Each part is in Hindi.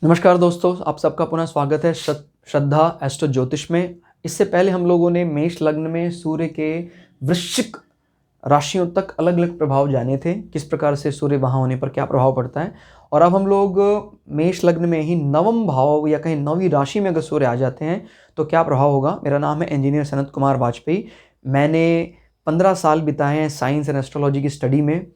नमस्कार दोस्तों, आप सबका पुनः स्वागत है श्रद्धा एस्ट्रो ज्योतिष में। इससे पहले हम लोगों ने मेष लग्न में सूर्य के वृश्चिक राशियों तक अलग अलग प्रभाव जाने थे, किस प्रकार से सूर्य वहाँ होने पर क्या प्रभाव पड़ता है। और अब हम लोग मेष लग्न में ही नवम भाव या कहीं नौवीं राशि में अगर सूर्य आ जाते हैं तो क्या प्रभाव होगा। मेरा नाम है इंजीनियर सनत कुमार वाजपेयी। मैंने 15 साल बिताए हैं साइंस एंड एस्ट्रोलॉजी की स्टडी में,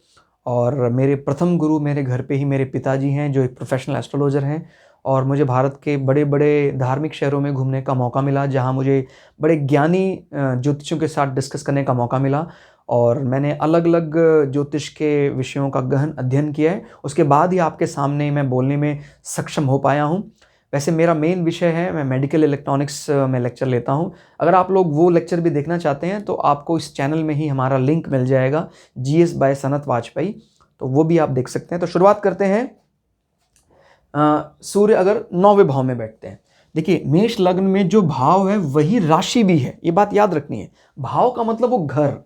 और मेरे प्रथम गुरु मेरे घर पे ही मेरे पिताजी हैं जो एक प्रोफेशनल एस्ट्रोलॉजर हैं। और मुझे भारत के बड़े बड़े धार्मिक शहरों में घूमने का मौका मिला, जहाँ मुझे बड़े ज्ञानी ज्योतिषियों के साथ डिस्कस करने का मौका मिला। और मैंने अलग अलग ज्योतिष के विषयों का गहन अध्ययन किया है, उसके बाद ही आपके सामने मैं बोलने में सक्षम हो पाया हूँ। वैसे मेरा मेन विषय है, मैं मेडिकल इलेक्ट्रॉनिक्स में लेक्चर लेता हूँ। अगर आप लोग वो लेक्चर भी देखना चाहते हैं तो आपको इस चैनल में ही हमारा लिंक मिल जाएगा, GS बाय सनत वाजपेयी, तो वो भी आप देख सकते हैं। तो शुरुआत करते हैं। सूर्य अगर 9वें भाव में बैठते हैं, देखिए मेष लग्न में जो भाव है वही राशि भी है, ये बात याद रखनी है। भाव का मतलब वो घर,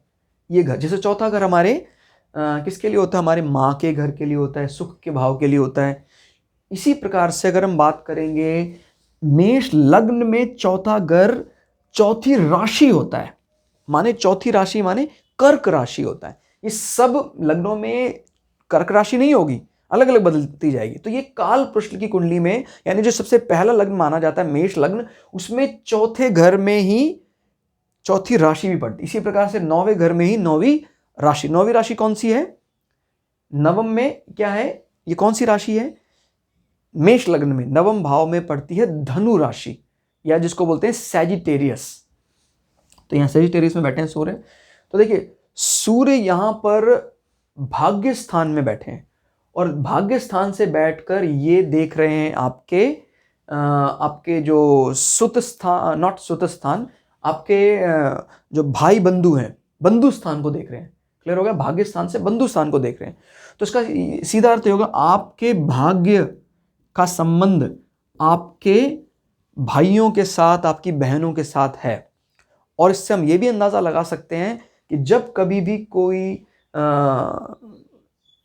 ये घर जैसे चौथा घर हमारे किसके लिए होता है, हमारे माँ के घर के लिए होता है, सुख के भाव के लिए होता है। इसी प्रकार से अगर हम बात करेंगे, मेष लग्न में चौथा घर चौथी राशि होता है, माने चौथी राशि माने कर्क राशि होता है। इस सब लग्नों में कर्क राशि नहीं होगी, अलग अलग बदलती जाएगी। तो ये काल पृष्ठ की कुंडली में, यानी जो सबसे पहला लग्न माना जाता है मेष लग्न, उसमें चौथे घर में ही चौथी राशि भी पड़ती। इसी प्रकार से 9वें घर में ही नौवीं राशि। नौवीं राशि कौन सी है, नवम में क्या है, ये कौन सी राशि है, मेष लग्न में नवम भाव में पड़ती है धनु राशि, या जिसको बोलते हैं सैजिटेरियस। तो यहां सैजिटेरियस में बैठे हैं सूर्य। तो देखिए सूर्य यहां पर भाग्य स्थान में बैठे हैं, और भाग्य स्थान से बैठकर ये देख रहे हैं आपके जो सुत स्थान, नॉट सुत स्थान, आपके जो भाई बंधु हैं, बंधु स्थान को देख रहे हैं। क्लियर हो गया, भाग्य स्थान से बंधु स्थान को देख रहे हैं। तो इसका सीधा अर्थ होगा आपके भाग्य का संबंध आपके भाइयों के साथ, आपकी बहनों के साथ है। और इससे हम ये भी अंदाजा लगा सकते हैं कि जब कभी भी कोई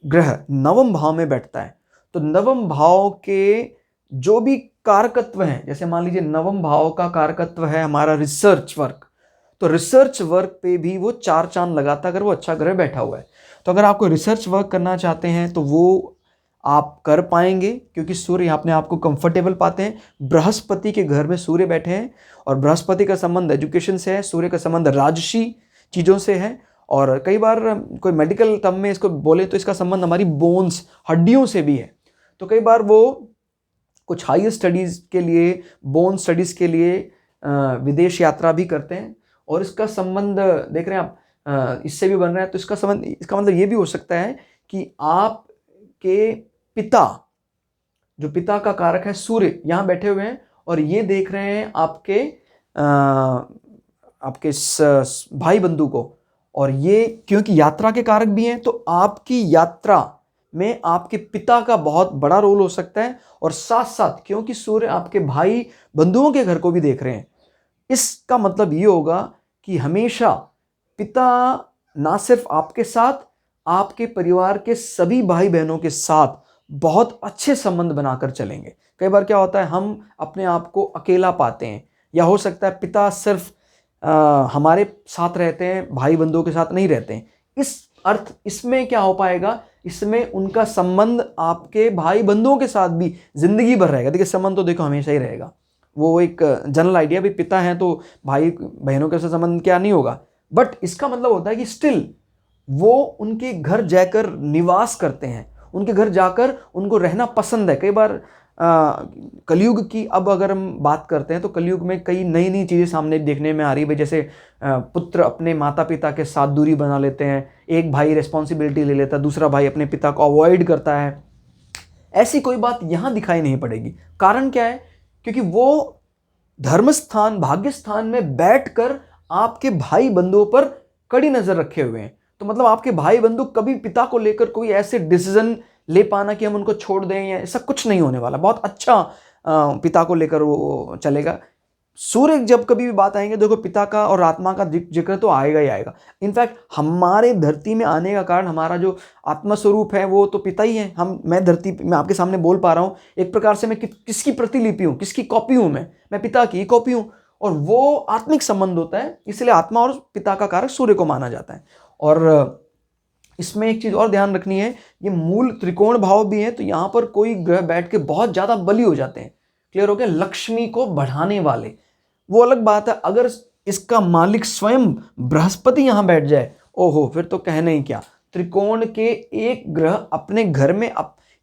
ग्रह नवम भाव में बैठता है तो नवम भाव के जो भी कारकत्व हैं, जैसे मान लीजिए नवम भाव का कारकत्व है हमारा रिसर्च वर्क, तो रिसर्च वर्क पे भी वो 4 चांद लगाता है अगर वो अच्छा ग्रह बैठा हुआ है। तो अगर आपको रिसर्च वर्क करना चाहते हैं तो वो आप कर पाएंगे, क्योंकि सूर्य अपने आप को कंफर्टेबल पाते हैं। बृहस्पति के घर में सूर्य बैठे हैं, और बृहस्पति का संबंध एजुकेशन से है, सूर्य का संबंध राजसी चीज़ों से है। और कई बार कोई मेडिकल टर्म में इसको बोले तो इसका संबंध हमारी बोन्स, हड्डियों से भी है। तो कई बार वो कुछ हायर स्टडीज़ के लिए, बोन स्टडीज़ के लिए विदेश यात्रा भी करते हैं, और इसका संबंध देख रहे हैं आप, इससे भी बन रहा है। तो इसका संबंध, इसका मतलब ये भी हो सकता है कि आपके पिता, जो पिता का कारक है सूर्य, यहाँ बैठे हुए हैं और ये देख रहे हैं आपके भाई बंधु को। और ये क्योंकि यात्रा के कारक भी हैं, तो आपकी यात्रा में आपके पिता का बहुत बड़ा रोल हो सकता है। और साथ साथ क्योंकि सूर्य आपके भाई बंधुओं के घर को भी देख रहे हैं, इसका मतलब ये होगा कि हमेशा पिता ना सिर्फ आपके साथ, आपके परिवार के सभी भाई बहनों के साथ बहुत अच्छे संबंध बनाकर चलेंगे। कई बार क्या होता है, हम अपने आप को अकेला पाते हैं, या हो सकता है पिता सिर्फ हमारे साथ रहते हैं, भाई बंधुओं के साथ नहीं रहते हैं। इसमें क्या हो पाएगा, इसमें उनका संबंध आपके भाई बंधुओं के साथ भी जिंदगी भर रहेगा। देखिए संबंध तो देखो हमेशा ही रहेगा, वो एक जनरल आइडिया, भी पिता हैं तो भाई बहनों के साथ संबंध क्या नहीं होगा। बट इसका मतलब होता है कि स्टिल वो उनके घर जाकर निवास करते हैं, उनके घर जाकर उनको रहना पसंद है। कई बार कलयुग की अब अगर हम बात करते हैं तो कलयुग में कई नई नई चीज़ें सामने देखने में आ रही है। जैसे पुत्र अपने माता पिता के साथ दूरी बना लेते हैं, एक भाई रिस्पॉन्सिबिलिटी ले लेता है, दूसरा भाई अपने पिता को अवॉइड करता है। ऐसी कोई बात यहाँ दिखाई नहीं पड़ेगी। कारण क्या है, क्योंकि वो धर्म स्थान, भाग्य स्थान में बैठकर आपके भाई बंधुओं पर कड़ी नजर रखे हुए हैं। तो मतलब आपके भाई बंधु कभी पिता को लेकर कोई ऐसे डिसीजन ले पाना कि हम उनको छोड़ दें, या ऐसा कुछ नहीं होने वाला। बहुत अच्छा पिता को लेकर वो चलेगा। सूर्य जब कभी भी बात आएंगे, देखो पिता का और आत्मा का जिक्र तो आएगा ही आएगा। इनफैक्ट हमारे धरती में आने का कारण हमारा जो आत्मा स्वरूप है वो तो पिता ही है। मैं धरती में आपके सामने बोल पा रहा हूँ, एक प्रकार से मैं किसकी प्रतिलिपि हूँ, किसकी कॉपी हूँ, मैं पिता की कॉपी हूँ। और वो आत्मिक संबंध होता है, इसलिए आत्मा और पिता का कारक सूर्य को माना जाता है। और इसमें एक चीज और ध्यान रखनी है, ये मूल त्रिकोण भाव भी है, तो यहां पर कोई ग्रह बैठ के बहुत ज्यादा बली हो जाते हैं। क्लियर हो गया? लक्ष्मी को बढ़ाने वाले, वो अलग बात है। अगर इसका मालिक स्वयं बृहस्पति यहां बैठ जाए, ओहो, फिर तो कहने ही क्या। त्रिकोण के एक ग्रह अपने घर में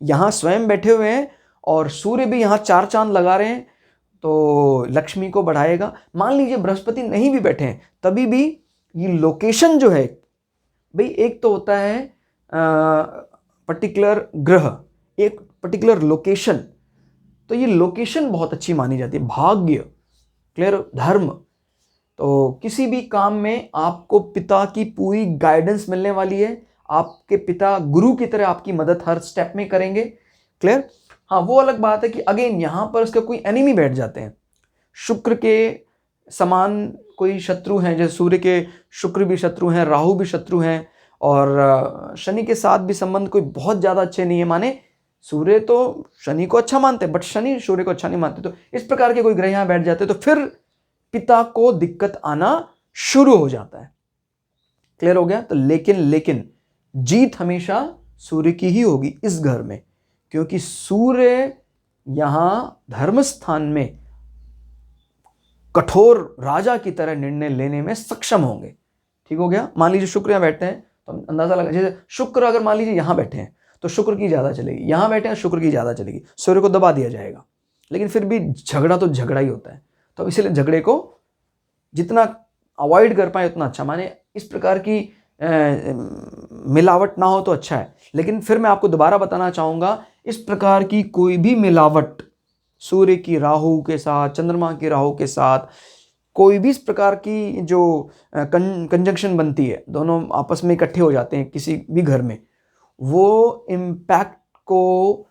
यहां स्वयं बैठे हुए हैं और सूर्य भी यहां 4 चांद लगा रहे हैं, तो लक्ष्मी को बढ़ाएगा। मान लीजिए बृहस्पति नहीं भी बैठे हैं, तभी भी ये लोकेशन जो है भाई, एक तो होता है पर्टिकुलर ग्रह, एक पर्टिकुलर लोकेशन, तो ये लोकेशन बहुत अच्छी मानी जाती है। भाग्य, क्लियर, धर्म, तो किसी भी काम में आपको पिता की पूरी गाइडेंस मिलने वाली है। आपके पिता गुरु की तरह आपकी मदद हर स्टेप में करेंगे। क्लियर? हाँ, वो अलग बात है कि अगेन यहां पर उसके कोई एनिमी बैठ जाते हैं, शुक्र के समान कोई शत्रु हैं, जैसे सूर्य के शुक्र भी शत्रु हैं, राहु भी शत्रु हैं, और शनि के साथ भी संबंध कोई बहुत ज्यादा अच्छे नहीं है। माने सूर्य तो शनि को अच्छा मानते हैं, बट शनि सूर्य को अच्छा नहीं मानते। तो इस प्रकार के कोई ग्रह यहां बैठ जाते हैं, तो फिर पिता को दिक्कत आना शुरू हो जाता है। क्लियर हो गया? तो लेकिन जीत हमेशा सूर्य की ही होगी इस घर में, क्योंकि सूर्य यहां धर्म स्थान में कठोर राजा की तरह निर्णय लेने में सक्षम होंगे। ठीक हो गया? मान लीजिए शुक्र यहां बैठते हैं, तो अंदाजा लगा, जैसे शुक्र अगर मान लीजिए यहां बैठे हैं तो शुक्र की ज्यादा चलेगी, यहां बैठे हैं शुक्र की ज्यादा चलेगी, सूर्य को दबा दिया जाएगा। लेकिन फिर भी झगड़ा तो झगड़ा ही होता है, तो इसलिए झगड़े को जितना अवॉइड कर पाए उतना अच्छा। माने इस प्रकार की मिलावट ना हो तो अच्छा है। लेकिन फिर मैं आपको दोबारा बताना चाहूंगा, इस प्रकार की कोई भी मिलावट सूर्य की राहु के साथ, चंद्रमा की राहु के साथ, कोई भी इस प्रकार की जो कंजंक्शन बनती है, दोनों आपस में इकट्ठे हो जाते हैं किसी भी घर में, वो इम्पैक्ट को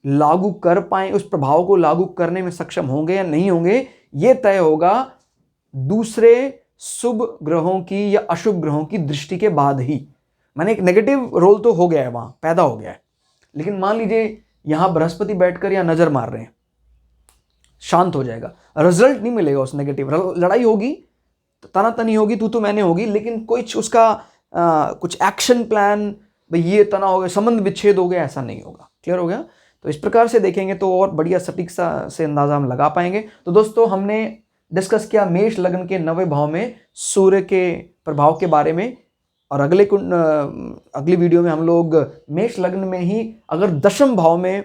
लागू कर पाए, उस प्रभाव को लागू करने में सक्षम होंगे या नहीं होंगे, ये तय होगा दूसरे शुभ ग्रहों की या अशुभ ग्रहों की दृष्टि के बाद ही। माने एक नेगेटिव रोल तो हो गया है, वहां पैदा हो गया है। लेकिन मान लीजिए यहां बृहस्पति बैठकर या नजर मार रहे हैं, शांत हो जाएगा, रिजल्ट नहीं मिलेगा उस नेगेटिव। लड़ाई होगी, तनातनी होगी, तू मैंने होगी, लेकिन कोई उसका कुछ एक्शन प्लान, भाई ये तना हो गया, संबंध विच्छेद हो गया, ऐसा नहीं होगा। क्लियर हो गया? तो इस प्रकार से देखेंगे तो और बढ़िया सटीकता से अंदाजा हम लगा पाएंगे। तो दोस्तों, हमने डिस्कस किया मेष लग्न के 9वें भाव में सूर्य के प्रभाव के बारे में, और अगली वीडियो में हम लोग मेष लग्न में ही अगर 10वें भाव में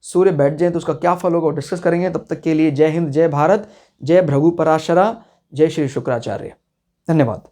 सूर्य बैठ जाए तो उसका क्या फल होगा डिस्कस करेंगे। तब तक के लिए जय हिंद, जय भारत, जय भृगु पराशरा, जय श्री शुक्राचार्य। धन्यवाद।